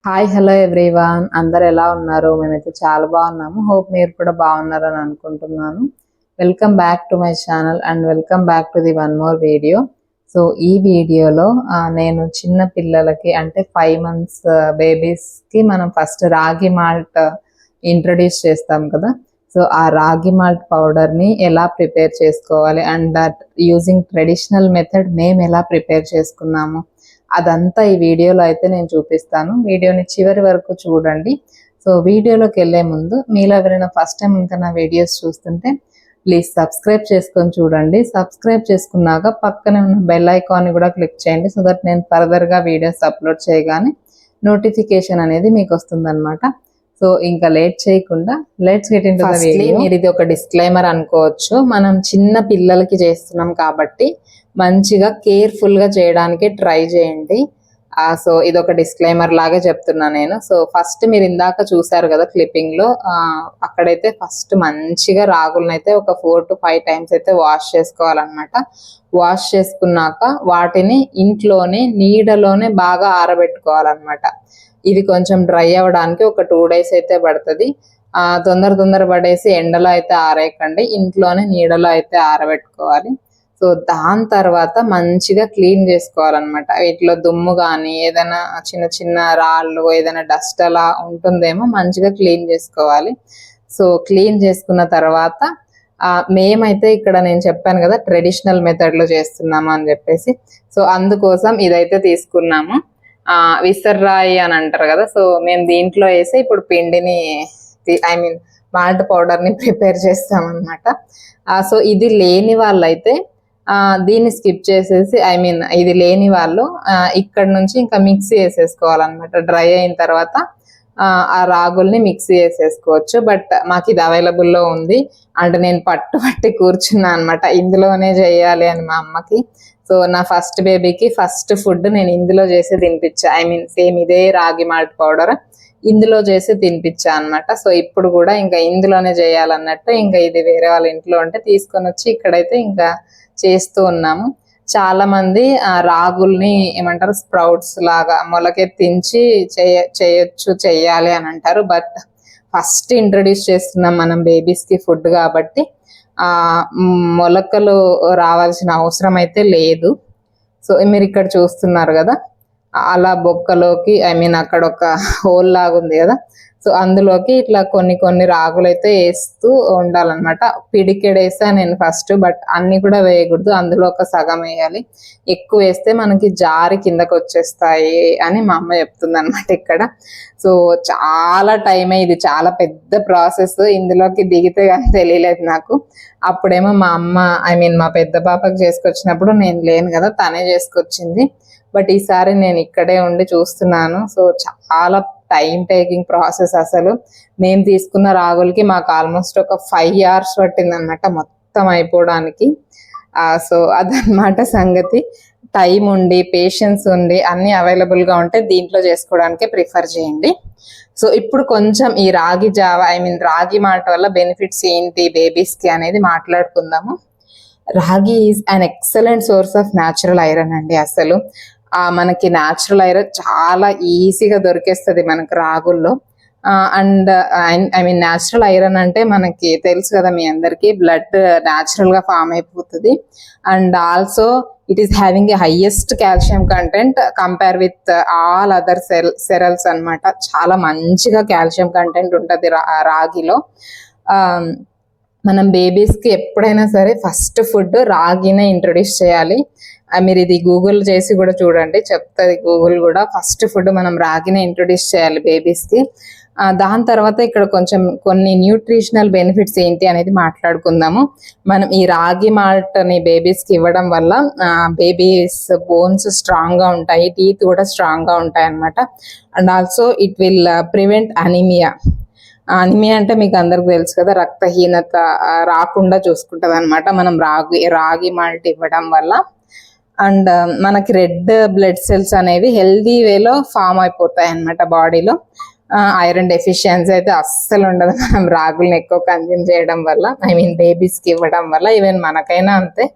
Hi hello everyone, అందరు ఎలా ఉన్నారు? మేమైతే చాలా బాగున్నాము. హోప్ మీరు కూడా బాగున్నారని అనుకుంటున్నాను. Welcome back to my channel and welcome back to the one more video. So ఈ వీడియోలో నేను చిన్న పిల్లలకి అంటే 5 months బేబీస్కి మనం ఫస్ట్ రాగి మాల్ట్ ఇంట్రడ్యూస్ చేస్తాం కదా. సో ఆ రాగి మాల్ట్ పౌడర్ని ఎలా ప్రిపేర్ చేసుకోవాలి and that using traditional method మేము ఎలా ప్రిపేర్ చేసుకున్నాము అదంతా ఈ వీడియోలో అయితే నేను చూపిస్తాను. వీడియోని చివరి వరకు చూడండి. సో వీడియోలోకి వెళ్ళే ముందు మీలో ఎవరైనా ఫస్ట్ టైం ఇంకా నా వీడియోస్ చూస్తుంటే ప్లీజ్ సబ్స్క్రైబ్ చేసుకొని చూడండి. సబ్స్క్రైబ్ చేసుకున్నాక పక్కనే ఉన్న బెల్ ఐకాన్ని కూడా క్లిక్ చేయండి. సో దట్ నేను ఫర్దర్గా వీడియోస్ అప్లోడ్ చేయగానే నోటిఫికేషన్ అనేది మీకు వస్తుందన్నమాట. సో ఇంకా లేట్ చేయకుండా let's get into the video. మీరు ఇది ఒక డిస్క్లైమర్ అనుకోవచ్చు. మనం చిన్న పిల్లలకి చేస్తున్నాం కాబట్టి మంచిగా కేర్ఫుల్గా చేయడానికి ట్రై చేయండి. సో ఇది ఒక డిస్క్లైమర్ లాగా చెప్తున్నా నేను. సో ఫస్ట్ మీరు ఇందాక చూసారు కదా క్లిప్పింగ్లో, అక్కడైతే ఫస్ట్ మంచిగా రాగులను అయితే ఒక 4 to 5 times అయితే వాష్ చేసుకోవాలన్నమాట. వాష్ చేసుకున్నాక వాటిని ఇంట్లోనే నీడలోనే బాగా ఆరబెట్టుకోవాలన్నమాట. ఇది కొంచెం డ్రై అవ్వడానికి ఒక 2 days అయితే పడుతుంది. తొందర పడేసి ఎండలో అయితే ఆరేయకండి, ఇంట్లోనే నీడలో అయితే ఆరబెట్టుకోవాలి. సో దాని తర్వాత మంచిగా క్లీన్ చేసుకోవాలన్నమాట. వీటిలో దుమ్ము కానీ ఏదైనా చిన్న చిన్న రాళ్ళు ఏదైనా డస్ట్ అలా ఉంటుందేమో మంచిగా క్లీన్ చేసుకోవాలి. సో క్లీన్ చేసుకున్న తర్వాత మేమైతే ఇక్కడ నేను చెప్పాను కదా ట్రెడిషనల్ మెథడ్లో చేస్తున్నాము అని చెప్పేసి, సో అందుకోసం ఇదైతే తీసుకున్నాము. విసర్రాయి అని అంటారు కదా. సో మేము దీంట్లో వేసి ఇప్పుడు పిండిని మాల్ట్ పౌడర్ని ప్రిపేర్ చేస్తామన్నమాట. సో ఇది లేని వాళ్ళైతే దీన్ని స్కిప్ చేసేసి ఇది లేని వాళ్ళు ఇక్కడ నుంచి ఇంకా మిక్సీ వేసేసుకోవాలన్నమాట. డ్రై అయిన తర్వాత ఆ రాగుల్ని మిక్సీ వేసేసుకోవచ్చు. బట్ మాకు ఇది అవైలబుల్లో ఉంది అంటే నేను పట్టి కూర్చున్నా అనమాట, ఇందులోనే చేయాలి అని మా అమ్మకి. సో నా ఫస్ట్ బేబీకి ఫస్ట్ ఫుడ్ నేను ఇందులో చేసి తినిపించా. సేమ్ ఇదే రాగి మాల్ట్ పౌడర్ ఇందులో చేసి తినిపించా అనమాట. సో ఇప్పుడు కూడా ఇంకా ఇందులోనే చేయాలన్నట్టు ఇంకా ఇది వేరే వాళ్ళ ఇంట్లో ఉంటే తీసుకొని వచ్చి ఇక్కడైతే ఇంకా చేస్తూ ఉన్నాము. చాలా మంది రాగుల్ని ఏమంటారు స్ప్రౌట్స్ లాగా మొలకెత్తించి చెయ్యాలి అని అంటారు. బట్ ఫస్ట్ ఇంట్రడ్యూస్ చేస్తున్నాం మనం బేబీస్కి ఫుడ్ కాబట్టి మొలకలు రావాల్సిన అవసరం అయితే లేదు. సో మీరు ఇక్కడ చూస్తున్నారు కదా, అలా బొక్కలోకి అక్కడ ఒక హోల్ లాగా ఉంది కదా, సో అందులోకి ఇట్లా కొన్ని రాగులు అయితే వేస్తూ ఉండాలన్నమాట. పిడికెడేసా నేను ఫస్ట్, బట్ అన్ని కూడా వేయకూడదు, అందులో ఒక సగం వేయాలి. ఎక్కువ వేస్తే మనకి జారి కిందకు వచ్చేస్తాయి అని మా అమ్మ చెప్తుంది అనమాట ఇక్కడ. సో చాలా టైం, ఇది చాలా పెద్ద ప్రాసెస్. ఇందులోకి దిగితే కానీ తెలియలేదు నాకు. అప్పుడేమో మా అమ్మ మా పెద్ద పాపకి చేసుకొచ్చినప్పుడు నేను లేను కదా, తనే చేసుకొచ్చింది. బట్ ఈసారి నేను ఇక్కడే ఉండి చూస్తున్నాను. సో చాలా టైం టేకింగ్ ప్రాసెస్. అసలు మేము తీసుకున్న రాగులకి మాకు ఆల్మోస్ట్ ఒక 5 hours పట్టింది అనమాట మొత్తం అయిపోవడానికి. సో అదనమాట సంగతి. టైం ఉండి పేషెన్స్ ఉండి అన్ని అవైలబుల్గా ఉంటే దీంట్లో చేసుకోవడానికే ప్రిఫర్ చేయండి. సో ఇప్పుడు కొంచెం ఈ రాగి జావా రాగి మాల్ట్ వల్ల బెనిఫిట్స్ ఏంటి బేబీస్కి అనేది మాట్లాడుకుందాము. రాగి is an excellent source of natural iron అండి. అసలు మనకి న్యాచురల్ ఐరన్ చాలా ఈజీగా దొరికేస్తుంది మనకు రాగుల్లో. అండ్ న్యాచురల్ ఐరన్ అంటే మనకి తెలుసు కదా మీ అందరికీ, బ్లడ్ న్యాచురల్గా ఫామ్ అయిపోతుంది. And also it is having a highest calcium content compare with all other cereals అనమాట. చాలా మంచిగా కాల్షియం కంటెంట్ ఉంటుంది రాగిలో. మనం బేబీస్కి ఎప్పుడైనా సరే ఫస్ట్ ఫుడ్ రాగినే ఇంట్రొడ్యూస్ చేయాలి. మీరు ఇది గూగుల్ చేసి కూడా చూడండి, చెప్తుంది గూగుల్ కూడా. ఫస్ట్ ఫుడ్ మనం రాగినే ఇంట్రొడ్యూస్ చేయాలి బేబీస్కి. దాని తర్వాత ఇక్కడ కొన్ని న్యూట్రిషనల్ బెనిఫిట్స్ ఏంటి అనేది మాట్లాడుకుందాము. మనం ఈ రాగి మాల్ట్ని బేబీస్కి ఇవ్వడం వల్ల బేబీస్ బోన్స్ స్ట్రాంగ్గా ఉంటాయి, టీత్ కూడా స్ట్రాంగ్గా ఉంటాయి అన్నమాట. And also it will prevent anaemia. Anaemia అంటే మీకు అందరికి తెలుసు కదా, రక్తహీనత రాకుండా చూసుకుంటుంది అనమాట మనం రాగి మాల్ట్ ఇవ్వడం వల్ల. అండ్ మనకి రెడ్ బ్లడ్ సెల్స్ అనేవి హెల్దీ వేలో ఫామ్ అయిపోతాయి అన్నమాట బాడీలో. ఐరన్ డెఫిషియన్సీ అయితే అస్సలు ఉండదు మనం రాగుల్ని ఎక్కువ కన్జ్యూమ్ చేయడం వల్ల, బేబీస్కి ఇవ్వడం వల్ల. ఈవెన్ మనకైనా అంతే.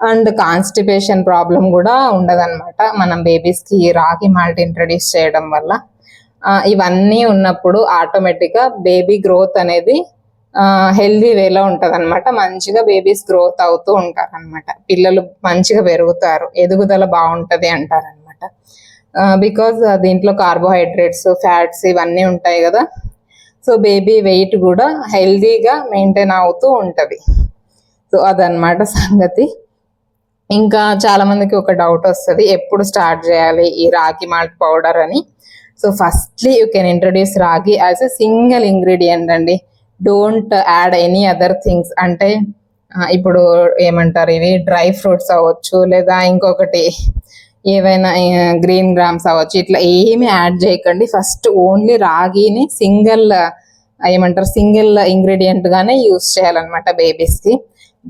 అండ్ కాన్స్టిపేషన్ ప్రాబ్లం కూడా ఉండదన్నమాట మనం బేబీస్కి రాగి మాల్ట్ ఇంట్రడ్యూస్ చేయడం వల్ల. ఇవన్నీ ఉన్నప్పుడు ఆటోమేటిక్గా బేబీ గ్రోత్ అనేది హెల్దీ వేలో ఉంటుంది అనమాట. మంచిగా బేబీస్ గ్రోత్ అవుతూ ఉంటారు అనమాట. పిల్లలు మంచిగా పెరుగుతారు, ఎదుగుదల బాగుంటుంది అంటారు అనమాట. బికాజ్ దీంట్లో కార్బోహైడ్రేట్స్, ఫ్యాట్స్ ఇవన్నీ ఉంటాయి కదా. సో బేబీ వెయిట్ కూడా హెల్దీగా మెయింటైన్ అవుతూ ఉంటుంది. సో అదనమాట సంగతి. ఇంకా చాలా మందికి ఒక డౌట్ వస్తుంది, ఎప్పుడు స్టార్ట్ చేయాలి ఈ రాగి మాల్ట్ పౌడర్ అని. So firstly you can introduce రాగి యాజ్ ఎ సింగిల్ ఇంగ్రీడియంట్ అండి. Don't add any other things. అంటే ఇప్పుడు ఏమంటారు, ఇవి డ్రై ఫ్రూట్స్ అవ్వచ్చు, లేదా ఇంకొకటి ఏవైనా గ్రీన్ గ్రామ్స్ అవ్వచ్చు, ఇట్లా ఏమి యాడ్ చేయకండి. ఫస్ట్ ఓన్లీ రాగిని సింగిల్ ఇంగ్రీడియంట్ గానే యూస్ చేయాలన్నమాట బేబీస్కి.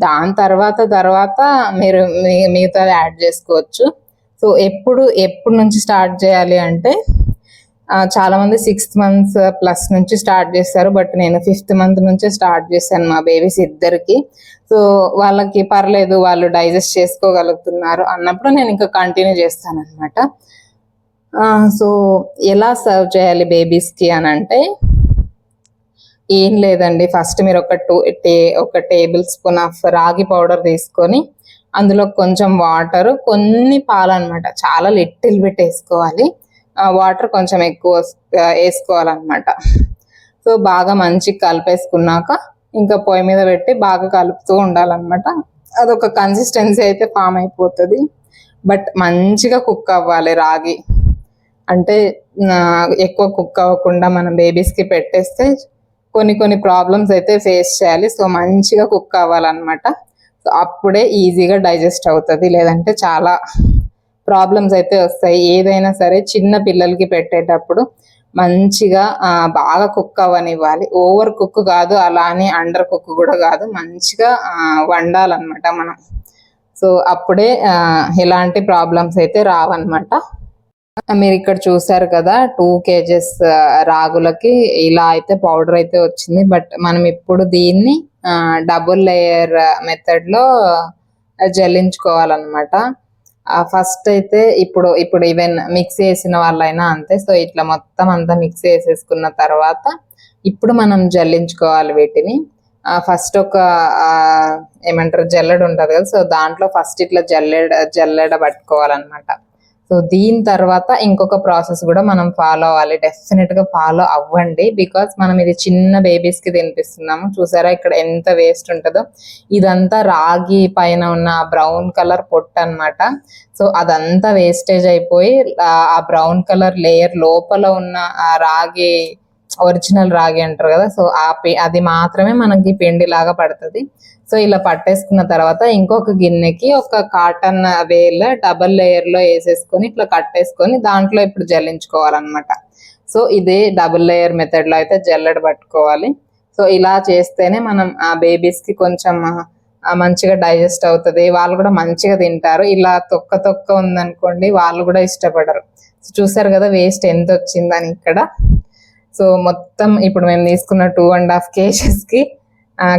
దాని తర్వాత మీరు మిగతాది యాడ్ చేసుకోవచ్చు. సో ఎప్పుడు నుంచి స్టార్ట్ చేయాలి అంటే, చాలా మంది 6 months ప్లస్ నుంచి స్టార్ట్ చేస్తారు, బట్ నేను 5th month నుంచే స్టార్ట్ చేశాను మా బేబీస్ ఇద్దరికి. సో వాళ్ళకి పర్లేదు, వాళ్ళు డైజెస్ట్ చేసుకోగలుగుతున్నారు అన్నప్పుడు నేను ఇంకా కంటిన్యూ చేస్తాను అనమాట. సో ఎలా సర్వ్ చేయాలి బేబీస్కి అని అంటే, ఏం లేదండి, ఫస్ట్ మీరు ఒక టేబుల్ స్పూన్ ఆఫ్ రాగి పౌడర్ తీసుకొని అందులో కొంచెం వాటర్, కొన్ని పాలు అనమాట, చాలా లిటిల్ బిట్ వేసుకోవాలి. వాటర్ కొంచెం ఎక్కువ వేసుకోవాలన్నమాట. సో బాగా మంచిగా కలిపేసుకున్నాక ఇంకా పొయ్యి మీద పెట్టి బాగా కలుపుతూ ఉండాలన్నమాట. అదొక కన్సిస్టెన్సీ అయితే ఫామ్ అయిపోతుంది. బట్ మంచిగా కుక్ అవ్వాలి రాగి. అంటే ఎక్కువ కుక్ అవ్వకుండా మనం బేబీస్కి పెట్టేస్తే కొన్ని ప్రాబ్లమ్స్ అయితే ఫేస్ చేయాలి. సో మంచిగా కుక్ అవ్వాలన్నమాట. సో అప్పుడే ఈజీగా డైజెస్ట్ అవుతుంది, లేదంటే చాలా ప్రాబ్లమ్స్ అయితే వస్తాయి. ఏదైనా సరే చిన్న పిల్లలకి పెట్టేటప్పుడు మంచిగా బాగా కుక్ అవ్వనివ్వాలి. ఓవర్ కుక్ కాదు, అలా అని అండర్ కుక్ కూడా కాదు, మంచిగా వండాలన్నమాట మనం. సో అప్పుడే ఎలాంటి ప్రాబ్లమ్స్ అయితే రావన్నమాట. మీరు ఇక్కడ చూసారు కదా, 2 kgs రాగులకి ఇలా అయితే పౌడర్ అయితే వచ్చింది. బట్ మనం ఇప్పుడు దీన్ని డబుల్ లేయర్ మెథడ్లో జల్లించుకోవాలన్నమాట. ఫస్ట్ అయితే ఇప్పుడు ఈవెన్ మిక్స్ చేసిన వాళ్ళైనా అంతే. సో ఇట్లా మొత్తం అంతా మిక్స్ చేసేసుకున్న తర్వాత ఇప్పుడు మనం జల్లించుకోవాలి వీటిని. ఫస్ట్ ఒక జల్లెడ ఉంటుంది కదా, సో దాంట్లో ఫస్ట్ ఇట్లా జల్లెడ పట్టుకోవాలన్నమాట. సో దీని తర్వాత ఇంకొక ప్రాసెస్ కూడా మనం ఫాలో అవ్వాలి. డెఫినెట్గా ఫాలో అవ్వండి, బికాస్ మనం ఇది చిన్న బేబీస్కి తినిపిస్తున్నాము. చూసారా ఇక్కడ ఎంత వేస్ట్ ఉంటుందో. ఇదంతా రాగి పైన ఉన్న బ్రౌన్ కలర్ పొట్టు అనమాట. సో అదంతా వేస్టేజ్ అయిపోయి ఆ బ్రౌన్ కలర్ లేయర్ లోపల ఉన్న ఆ రాగి, ఒరిజినల్ రాగి అంటారు కదా, సో అది మాత్రమే మనకి పిండి లాగా పడుతుంది. సో ఇలా పట్టేసుకున్న తర్వాత ఇంకొక గిన్నెకి ఒక కాటన్ వేల్ డబల్ లేయర్లో వేసేసుకొని ఇట్లా కట్టేసుకొని దాంట్లో ఇప్పుడు జల్లించుకోవాలన్నమాట. సో ఇదే డబుల్ లేయర్ మెథడ్లో అయితే జల్లెడ పట్టుకోవాలి. సో ఇలా చేస్తేనే మనం ఆ బేబీస్కి కొంచెం మంచిగా డైజెస్ట్ అవుతుంది, వాళ్ళు కూడా మంచిగా తింటారు. ఇలా తొక్క ఉందనుకోండి వాళ్ళు కూడా ఇష్టపడరు. సో చూసారు కదా వేస్ట్ ఎంత వచ్చిందని ఇక్కడ. సో మొత్తం ఇప్పుడు మేము తీసుకున్న 2.5 kgsకి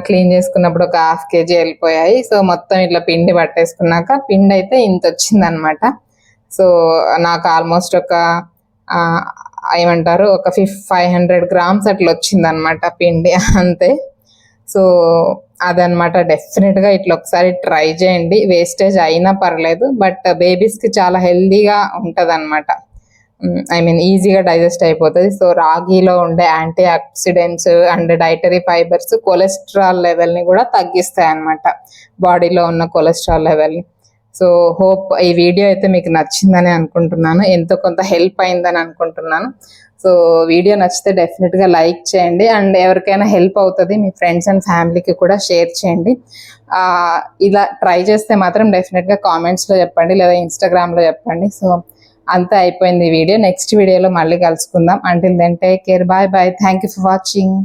క్లీన్ చేసుకున్నప్పుడు ఒక 1/2 kg వెళ్ళిపోయాయి. సో మొత్తం ఇట్లా పిండి పట్టేసుకున్నాక పిండి అయితే ఇంత వచ్చిందనమాట. సో నాకు ఆల్మోస్ట్ ఒక 500 grams అట్లా వచ్చిందనమాట పిండి అంతే. సో అదనమాట. డెఫినెట్గా ఇట్లా ఒకసారి ట్రై చేయండి, వేస్టేజ్ అయినా పర్లేదు, బట్ బేబీస్కి చాలా హెల్దీగా ఉంటుంది అనమాట. ఈజీగా డైజెస్ట్ అయిపోతుంది. సో రాగిలో ఉండే antioxidants and dietary fibres cholesterol లెవెల్ని కూడా తగ్గిస్తాయి అన్నమాట, బాడీలో ఉన్న కొలెస్ట్రాల్ లెవెల్ని. సో హోప్ ఈ వీడియో అయితే మీకు నచ్చిందని అనుకుంటున్నాను, ఎంతో కొంత హెల్ప్ అయిందని అనుకుంటున్నాను. సో వీడియో నచ్చితే డెఫినెట్గా లైక్ చేయండి, అండ్ ఎవరికైనా హెల్ప్ అవుతుంది మీ ఫ్రెండ్స్ అండ్ ఫ్యామిలీకి కూడా షేర్ చేయండి. ఇలా ట్రై చేస్తే మాత్రం డెఫినెట్గా కామెంట్స్లో చెప్పండి, లేదా ఇన్స్టాగ్రామ్లో చెప్పండి. సో అంతా అయిపోయింది ఈ వీడియో. నెక్స్ట్ వీడియోలో మళ్ళీ కలుసుకుందాం. Until then take care, bye bye, thank you for watching.